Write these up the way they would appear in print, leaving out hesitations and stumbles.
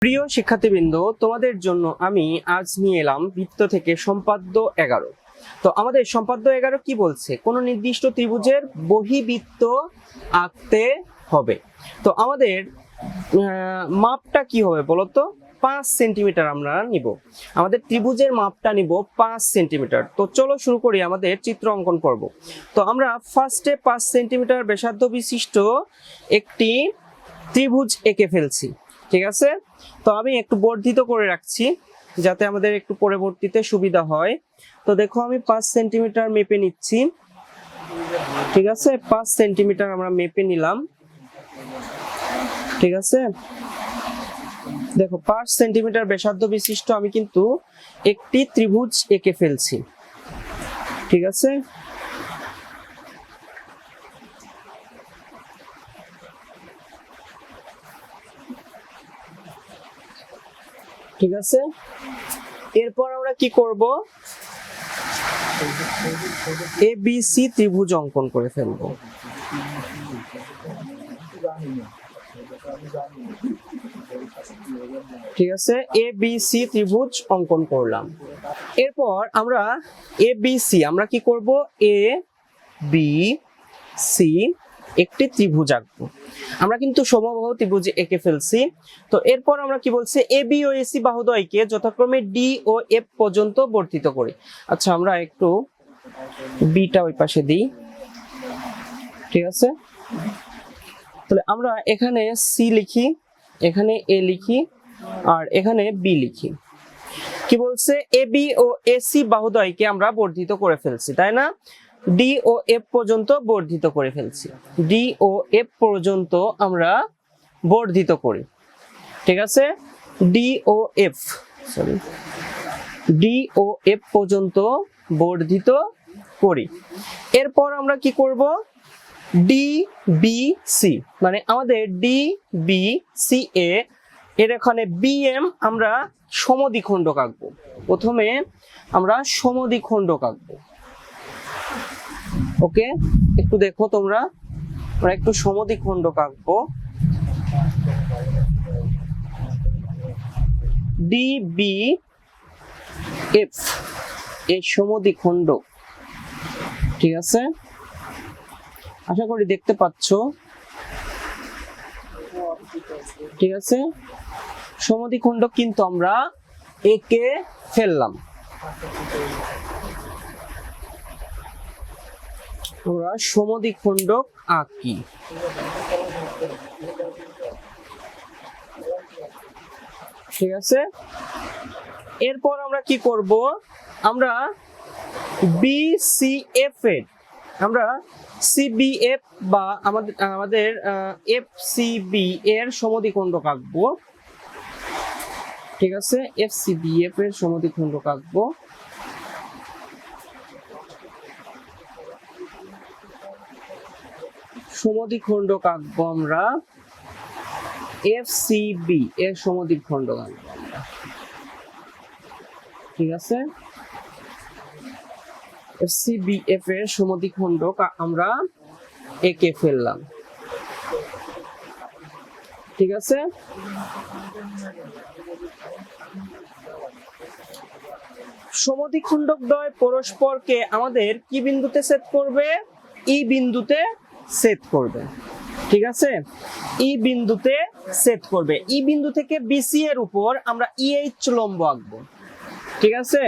প্রিয় শিক্ষার্থীবৃন্দ, তোমাদের জন্য আমি আজ নিয়ে এলাম বৃত্ত থেকে সম্পাদ্য 11। তো আমাদের সম্পাদ্য 11 কি বলছে, কোন নির্দিষ্ট ত্রিভুজের বহিবৃত্ত আঁকতে হবে। তো আমাদের মাপটা কি হবে বলতো, 5 সেন্টিমিটার আমরা নিব। আমাদের ত্রিভুজের মাপটা নিব 5 সেন্টিমিটার। তো চলো শুরু করি আমাদের চিত্র অঙ্কন করব। তো আমরা ফার্স্টে 5 সেন্টিমিটার ব্যাসার্ধ বিশিষ্ট একটি ত্রিভুজ এঁকে ফেলছি, ঠিক আছে। তো আমি একটু বর্ধিত করে রাখছি যাতে আমাদের একটু পরবর্তীতে সুবিধা হয়। তো দেখো আমি 5 সেন্টিমিটার মেপে নিচ্ছি, ঠিক আছে। 5 সেন্টিমিটার আমরা মেপে নিলাম, ঠিক আছে। দেখো 5 সেন্টিমিটার ব্যাসার্ধ বিশিষ্ট আমি কিন্তু একটি ত্রিভুজ এঁকে ফেলছি, ঠিক আছে। ঠিক আছে, এরপর আমরা কি করব, এবিসি ত্রিভুজ অঙ্কন করে ফেলবো। ঠিক আছে, এবিসি ত্রিভুজ অঙ্কন করলাম। এরপর আমরা এবিসি আমরা কি করব, এ বি সি একটি ত্রিভুজ আঁকবো। আমরা কিন্তু সমবাহু ত্রিভুজ এঁকে ফেলছি। তো এরপর আমরা কি বলছি, এ বি ও এসি বাহুদ্বয়কে যথাক্রমে ডি ও এফ পর্যন্ত বর্ধিত করি। আচ্ছা, আমরা একটু বিটা ওই পাশে দিই, ঠিক আছে। তাহলে আমরা এখানে সি লিখি, এখানে এ লিখি, আর এখানে বি লিখি। কি বলছে, এ বি ও এসি বাহুদ্বয়কে আমরা বর্ধিত করে ফেলছি, তাই না। ডি ও এফ পর্যন্ত বর্ধিত করে ফেলছি, ডি ও এফ পর্যন্ত আমরা বর্ধিত করি, ঠিক আছে। ডি ও এফ সরি ডি ও এফ পর্যন্ত বর্ধিত করি। এরপর আমরা কি করব, ডি বি সি মানে আমাদের ডি বি সি এর এখানে বিএম আমরা সমদ্বিখণ্ডক আঁকবো। প্রথমে আমরা সমদ্বিখণ্ডক আঁকবো, ওকে। একটু দেখো তোমরা, আমরা একটু সমদ্বিখণ্ডক আঁকবো। ডি বি এফ এর সমদ্বিখণ্ডক, ঠিক আছে। আশা করি দেখতে পাচ্ছ, ঠিক আছে। সমদ্বিখণ্ডক কিন্তু আমরা এঁকে ফেললাম। আমরা সমদ্বিখণ্ডক আঁকি, ঠিক আছে। এরপর আমরা কি করব, আমরা বিসিএফ এর আমরা সিবিএফ বা আমাদের এফসিবি এর সমদ্বিখণ্ডক আঁকবো, ঠিক আছে। এফসিবিএফ এর সমদ্বিখণ্ডক আঁকবো। সমদ্বিখণ্ডক আঁকবো আমরা এফসিবি এর সমদ্বিখণ্ডক আঁকবো আমরা, ঠিক আছে। এফসিবিএফ এর সমদ্বিখণ্ডক আমরা এঁকে ফেললাম, ঠিক আছে। সমদ্বিখণ্ডক দ্বয় পরস্পরকে আমাদের কি বিন্দুতে ছেদ করবে, ই বিন্দুতে ছেদ করবে, ঠিক আছে। ই বিন্দুতে ছেদ করবে। ই বিন্দু থেকে বিসি এর উপর আমরা ইএইচ লম্ব আঁকবো, ঠিক আছে।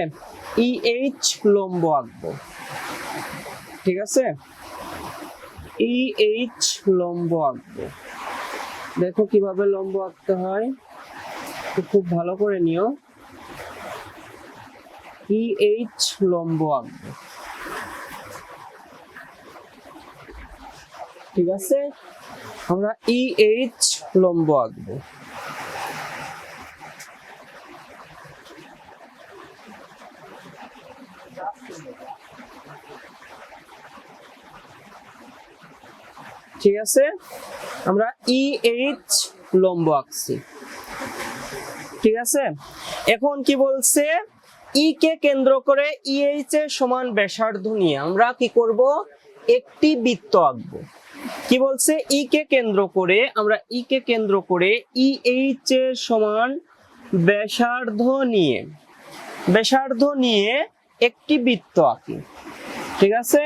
ইএইচ লম্ব আঁকবো, ঠিক আছে। ইএইচ লম্ব আঁকবো। দেখো কিভাবে লম্ব আঁকতে হয়, খুব ভালো করে নিও। ইএইচ লম্ব আঁকবো, ঠিক আছে। আমরা ইএইচ লম্ব আঁকবো, ঠিক আছে। আমরা ইএইচ লম্ব আঁকছি, ঠিক আছে। এখন কি বলছে, ই কে কেন্দ্র করে ইএইচ এর সমান ব্যাসার্ধ নিয়ে আমরা কি করব, একটি বৃত্ত আঁকবো। কি বলছে, ই কে কেন্দ্র করে আমরা EH এর সমান ব্যাসার্ধ নিয়ে একটি বৃত্ত আঁকি। ঠিক আছে,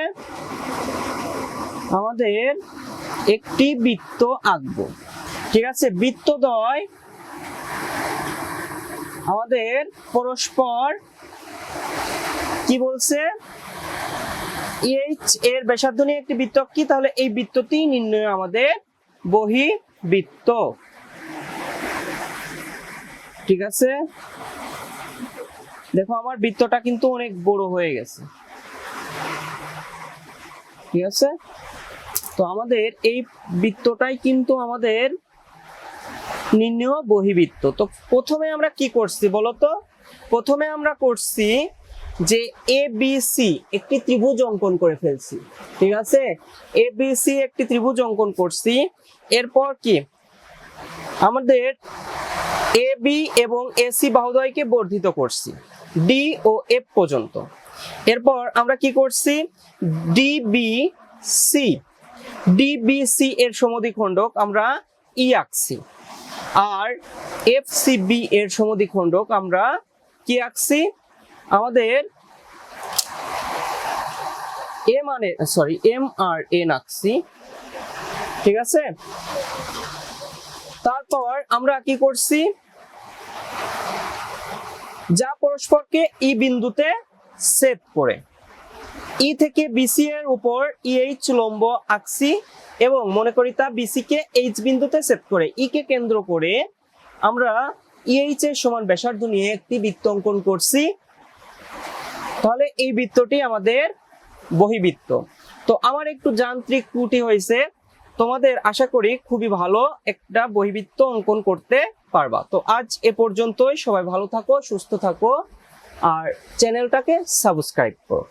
আমাদের একটি বৃত্ত আঁকবো। ঠিক আছে, বৃত্তদ্বয় আমাদের পরস্পর কি বলছে, EH এর ব্যাসার্ধ নিয়ে একটি বৃত্ত আঁকি, তাহলে এই বৃত্তটি নির্ণয় আমাদের বহির্বৃত্ত। ঠিক আছে, দেখো আমার বৃত্তটা কিন্তু অনেক বড় হয়ে গেছে। ঠিক আছে, তো আমাদের এই বৃত্তটাই কিন্তু আমাদের নির্ণয় বহির্বৃত্ত। তো প্রথমে আমরা কি করছি বলতো, প্রথমে আমরা করছি যে ABC একটি ত্রিভুজ অঙ্কন করে ফেলছি। ঠিক আছে, ABC একটি ত্রিভুজ অঙ্কন করছি। এরপর কি আমাদের AB এবং AC বাহুদ্বয়কে বর্ধিত করছি D ও F পর্যন্ত। এরপর আমরা কি করছি, DBC এর সমদ্বিখণ্ডক আমরা E আঁকছি, আর FCB এর সমদ্বিখণ্ডক আমরা কি আঁকছি, আমাদের MRN আঁকছি। ঠিক আছে, তারপর আমরা কি করছি, যা পরস্পরকে ই বিন্দুতে ছেদ করে ই থেকে BC এর উপর EH লম্ব আঁকছি, এবং মনে করি তা BC কে H বিন্দুতে ছেদ করে ই কে কেন্দ্র করে আমরা EH এর সমান ব্যাসার্ধ নিয়ে একটি বৃত্ত অঙ্কন করছি। তাহলে এই বৃত্তটি আমাদের বহির্বৃত্ত। তো আমার একটু যান্ত্রিক ত্রুটি হয়েছে, তোমাদের আশা করি খুবই ভালো একটা বহির্বৃত্ত অঙ্কন করতে পারবা। তো আজ এ পর্যন্তই, সবাই ভালো থাকো, সুস্থ থাকো, আর চ্যানেলটাকে সাবস্ক্রাইব করো।